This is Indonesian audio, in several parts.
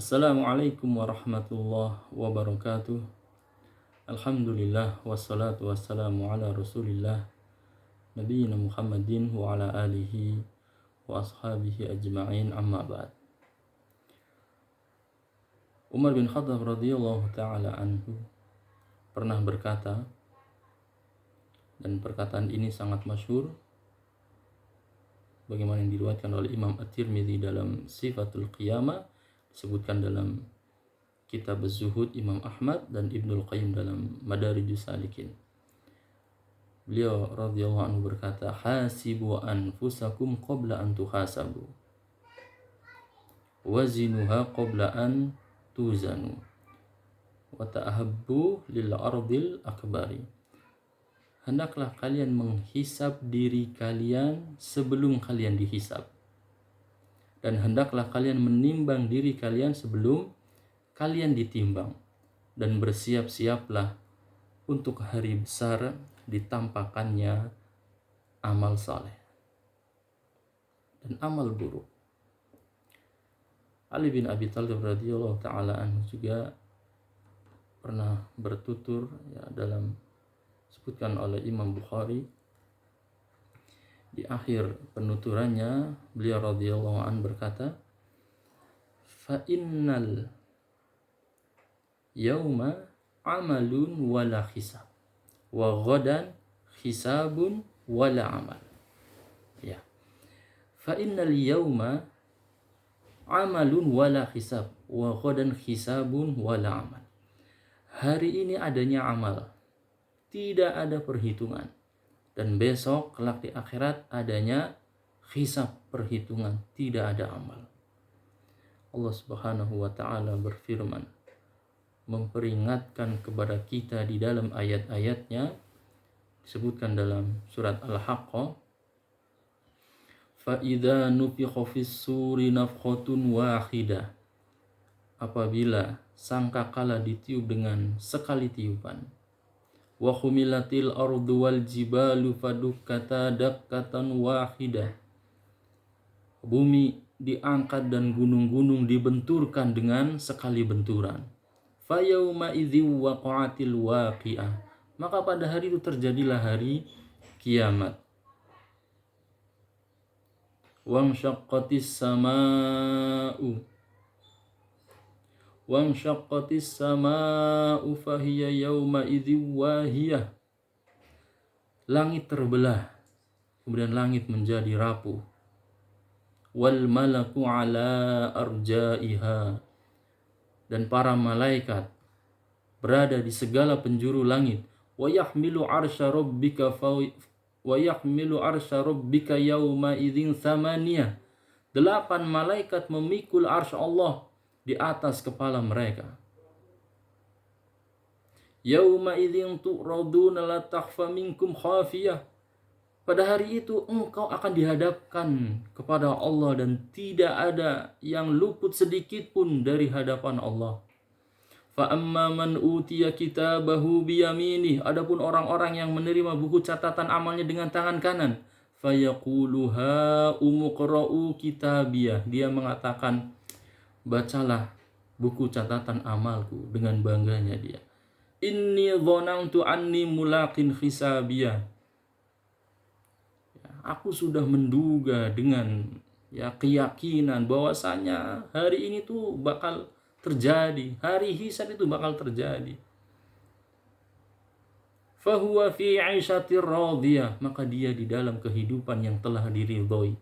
Assalamualaikum warahmatullahi wabarakatuh. Alhamdulillah wassalatu wassalamu ala Rasulillah nabiyina Muhammadin wa ala alihi wa ashabihi ajma'in, amma ba'd. Umar bin Khattab radhiyallahu taala anhu pernah berkata, dan perkataan ini sangat masyhur bagaimana yang diriwayatkan oleh Imam At-Tirmidzi dalam Sifatul Qiyamah, disebutkan dalam Kitab Az-Zuhud Imam Ahmad, dan Ibnul Qayyim dalam Madarijus Salikin. Beliau radhiyallahu anhu berkata, hasibu anfusakum qabla an tuhasabu, wazinuha qabla an tuzanu, wa ta'ahabbu lil ardil akbari. Hendaklah kalian menghisab diri kalian sebelum kalian dihisab, dan hendaklah kalian menimbang diri kalian sebelum kalian ditimbang, dan bersiap-siaplah untuk hari besar ditampakannya amal saleh dan amal buruk. Ali bin Abi Thalib radhiyallahu taala anhu juga pernah bertutur, ya, dalam disebutkan oleh Imam Bukhari di akhir penuturannya, beliau radhiyallahu anhu berkata, fa innal yauma amalun wala hisab, wa ghadan hisabun wala amal. Ya. Fa innal yauma amalun wala hisab, wa ghadan hisabun wala amal. Hari ini adanya amal, tidak ada perhitungan, dan besok kelak di akhirat adanya hisab, perhitungan, tidak ada amal. Allah Subhanahu wa taala berfirman, memperingatkan kepada kita di dalam ayat-ayatnya, disebutkan dalam surat Al-Haqqah, fa idza nufikha fis suri nafkhatun wahidah, apabila sangkakala ditiup dengan sekali tiupan, wa khumilatil ardu wal jibalu fadukkata dakkatan wahidah, bumi diangkat dan gunung-gunung dibenturkan dengan sekali benturan. Fa yauma idzi waqa'atil waqi'ah, maka pada hari itu terjadilah hari kiamat. Wansyaqqatis samaa'u fahiya yauma idzi wahiyah, langit terbelah, kemudian langit menjadi rapuh. Wal malaku ala arja'iha, dan para malaikat berada di segala penjuru langit. Wa yahmilu arsya rabbika yauma idzin thamaniyah, 8 malaikat memikul arsy Allah di atas kepala mereka. Yauma idzin tu'raduna la takhfa minkum khafiyah, pada hari itu engkau akan dihadapkan kepada Allah dan tidak ada yang luput sedikit pun dari hadapan Allah. Fa amma man utiya kitabahu biyaminih, adapun orang-orang yang menerima buku catatan amalnya dengan tangan kanan, fa yaqulu ha umqra'u kitabiyah, dia mengatakan, bacalah buku catatan amalku, dengan bangganya dia. Inni dhanantu anni mulaqin hisabiyah, aku sudah menduga dengan keyakinan bahwasanya hari ini tuh bakal terjadi, hari hisab itu bakal terjadi. Fahuwa fi 'aisyatir radiyah, maka dia di dalam kehidupan yang telah diridhoi.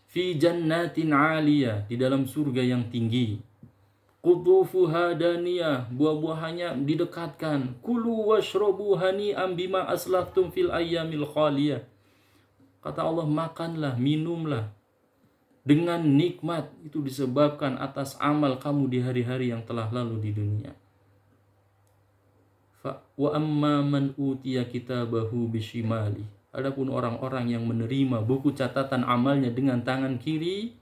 Fi jannatin 'aliyah, di dalam surga yang tinggi. Qutufuha daniyah, buah-buahannya didekatkan. Kulu washrabu hani'an bima aslaftum fil ayyamil khaliyah, kata Allah, makanlah, minumlah dengan nikmat, itu disebabkan atas amal kamu di hari-hari yang telah lalu di dunia. Wa amma man utiya kitabahu bishimali, adapun orang-orang yang menerima buku catatan amalnya dengan tangan kiri,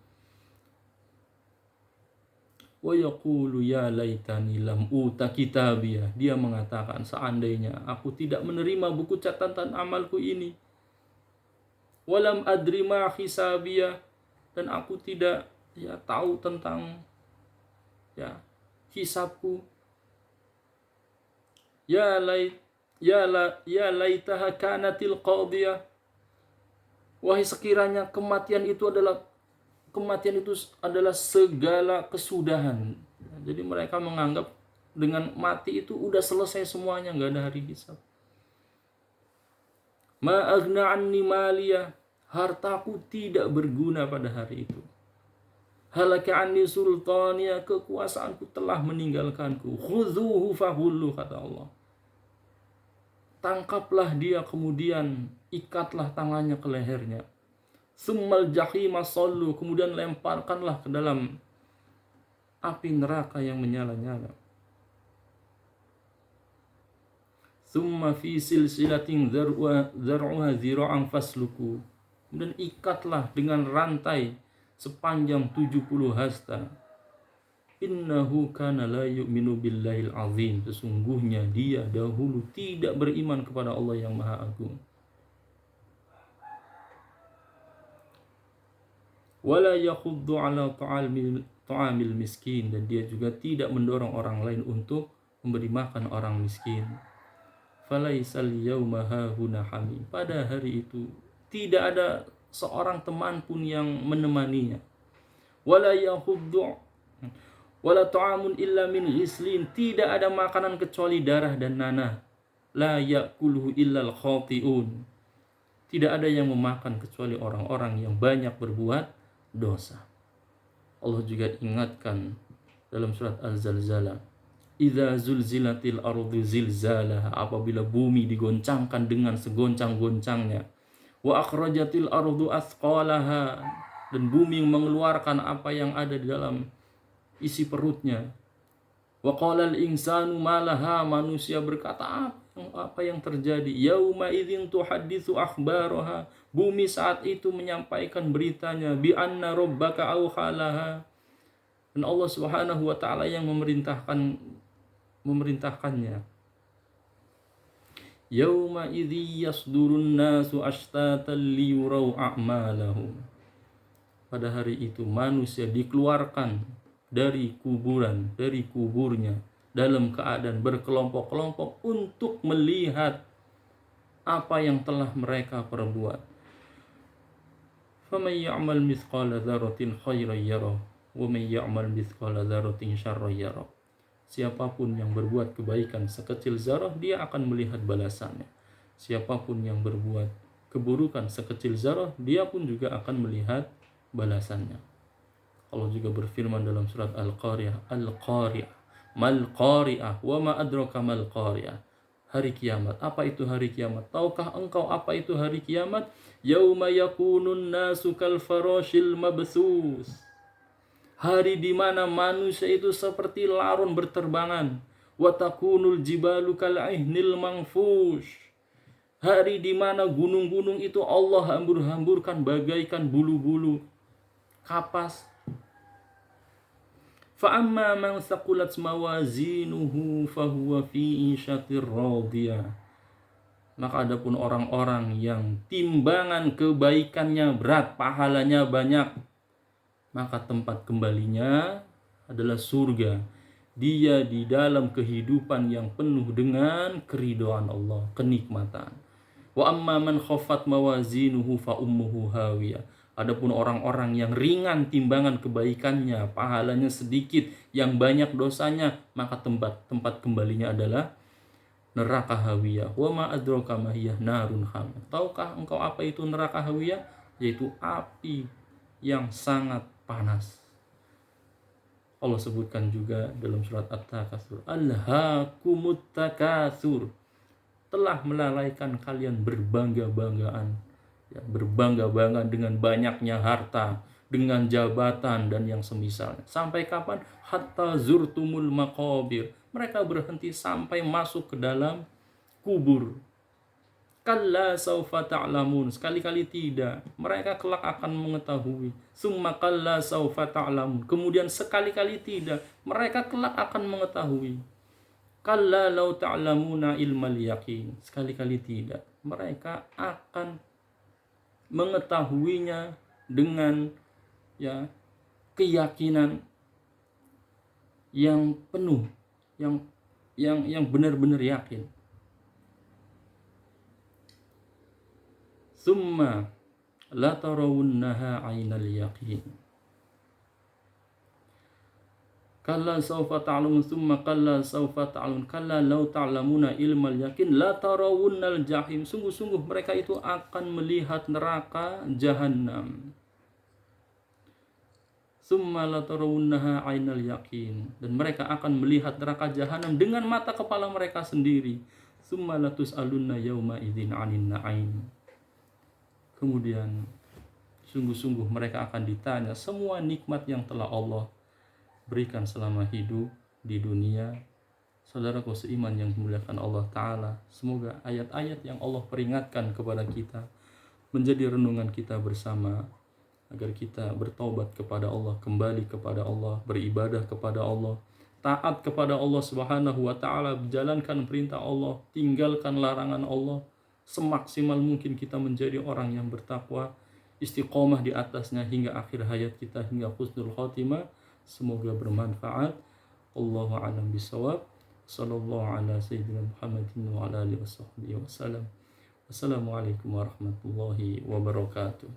wa yaqulu ya laitani lam uta kitabiyah, dia mengatakan, seandainya aku tidak menerima buku catatan amalku ini. Walam adri ma hisabiyah, dan aku tidak ya tahu tentang ya hisabku. Ya laitaha kanatil qadiyah. Wahai sekiranya kematian itu adalah segala kesudahan. Jadi mereka menganggap dengan mati itu udah selesai semuanya, nggak ada hari hisab. Ma aghna anni maliya, hartaku tidak berguna pada hari itu. Halaka anni sultaniya, kekuasaanku telah meninggalkanku. Khudhuhu fahullu, kata Allah. Tangkaplah dia, kemudian ikatlah tangannya ke lehernya. Summal jahima sallu, kemudian lemparkanlah ke dalam api neraka yang menyala-nyala. Summa fi silsilatin zar'uha zira'an fasluku, kemudian ikatlah dengan rantai sepanjang 70 hasta. Innahu kana la yu'minu billahil azim, sesungguhnya dia dahulu tidak beriman kepada Allah yang Maha Agung. Wala yakhuddu ala ta'amil miskin, dan dia juga tidak mendorong orang lain untuk memberi makan orang miskin. Falaisal yawma hahuna hamim, pada hari itu tidak ada seorang teman pun yang menemaninya. Wala yakhuddu wala ta'amun illa min ghislin, tidak ada makanan kecuali darah dan nanah. La ya'kuluhu illal khati'un, tidak ada yang memakan kecuali orang-orang yang banyak berbuat dosa. Allah juga ingatkan dalam surat Al-Zalzalah, idza zulzilatil ardu zilzalaha, apabila bumi digoncangkan dengan segoncang-goncangnya. Wa akhrajatil ardu athqalaha, dan bumi mengeluarkan apa yang ada di dalam isi perutnya. Wa qalal insanu malaha, manusia berkata, apa yang terjadi? Yauma idzin tuhadditsu akhbaraha, bumi saat itu menyampaikan beritanya. Bi anna rabbaka auhalaha, dan Allah Subhanahu wa taala yang memerintahkannya. Yauma idzi yasdurun nasu ashtatan liyurau a'malahum, pada hari itu manusia dikeluarkan dari kuburnya dalam keadaan berkelompok-kelompok untuk melihat apa yang telah mereka perbuat. Faman ya'mal mithqala dzarratin khairan yarah wa man ya'mal mithqala dzarratin syarran yarah. Siapapun yang berbuat kebaikan sekecil zarah, dia akan melihat balasannya. Siapapun yang berbuat keburukan sekecil zarah, dia pun juga akan melihat balasannya. Allah juga berfirman dalam surat Al-Qari'ah, mal qari'ah wa ma adraka mal qari'ah. Hari kiamat. Apa itu hari kiamat? Tahukah engkau apa itu hari kiamat? Yauma yakunun nasu kal farashil mabthus, hari di mana manusia itu seperti larun berterbangan. Wa takunul jibalu kal ihnil manfush, hari di mana gunung-gunung itu Allah hambur-hamburkan bagaikan bulu-bulu kapas. Fa amma man thaqulat mawazinuhu fahuwa fi 'ishatir radiyah, maka adapun orang-orang yang timbangan kebaikannya berat, pahalanya banyak, maka tempat kembalinya adalah surga. Dia di dalam kehidupan yang penuh dengan keridhaan Allah, kenikmatan. Wa amma man khaffat mawazinuhu fa ummuhu hawiyah, adapun orang-orang yang ringan timbangan kebaikannya, pahalanya sedikit, yang banyak dosanya, maka tempat kembalinya adalah neraka hawiyah. Wa ma adraka ma hiya narun hamiyah. Tahukah engkau apa itu neraka hawiyah? Yaitu api yang sangat panas. Allah sebutkan juga dalam surat At-Takatsur, alhaakumut takatsur, telah melalaikan kalian berbangga-banggaan, ya, berbangga-banggaan dengan banyaknya harta, dengan jabatan dan yang semisalnya. Sampai kapan? Hatta zurtumul maqabir, mereka berhenti sampai masuk ke dalam kubur. Kalla saufa ta'lamun, sekali-kali tidak, mereka kelak akan mengetahui. Summa kalla saufa ta'lamun, kemudian sekali-kali tidak, mereka kelak akan mengetahui. Kalla law ta'lamuna ilmal yaqin, sekali-kali tidak, mereka akan mengetahuinya dengan keyakinan yang penuh, yang benar-benar yakin. Tsumma la tarawunnaha 'ainal yaqin. Kalla sawfa ta'lamun tsumma kalla sawfa ta'lamun kalla law ta'lamuna ilmal yakin la tarawunnal jahim. Sungguh-sungguh mereka itu akan melihat neraka jahanam. Tsumma la tarawunnaha 'ainal yaqin. Dan mereka akan melihat neraka jahanam dengan mata kepala mereka sendiri. Tsumma la tus'alunna yawma idzin 'anin na'im. Kemudian sungguh-sungguh mereka akan ditanya semua nikmat yang telah Allah berikan selama hidup di dunia. Saudaraku seiman yang dimuliakan Allah Ta'ala, semoga ayat-ayat yang Allah peringatkan kepada kita menjadi renungan kita bersama, agar kita bertaubat kepada Allah, kembali kepada Allah, beribadah kepada Allah, taat kepada Allah Subhanahu wa Ta'ala, menjalankan perintah Allah, tinggalkan larangan Allah. Semaksimal mungkin kita menjadi orang yang bertakwa, istiqomah di atasnya hingga akhir hayat kita, hingga husnul khotimah. Semoga bermanfaat. Allahu a'lam bishawab. Sallallahu ala sayyidina Muhammadin wa ala alihi washabbihi wasallam. Wassalamualaikum warahmatullahi wabarakatuh.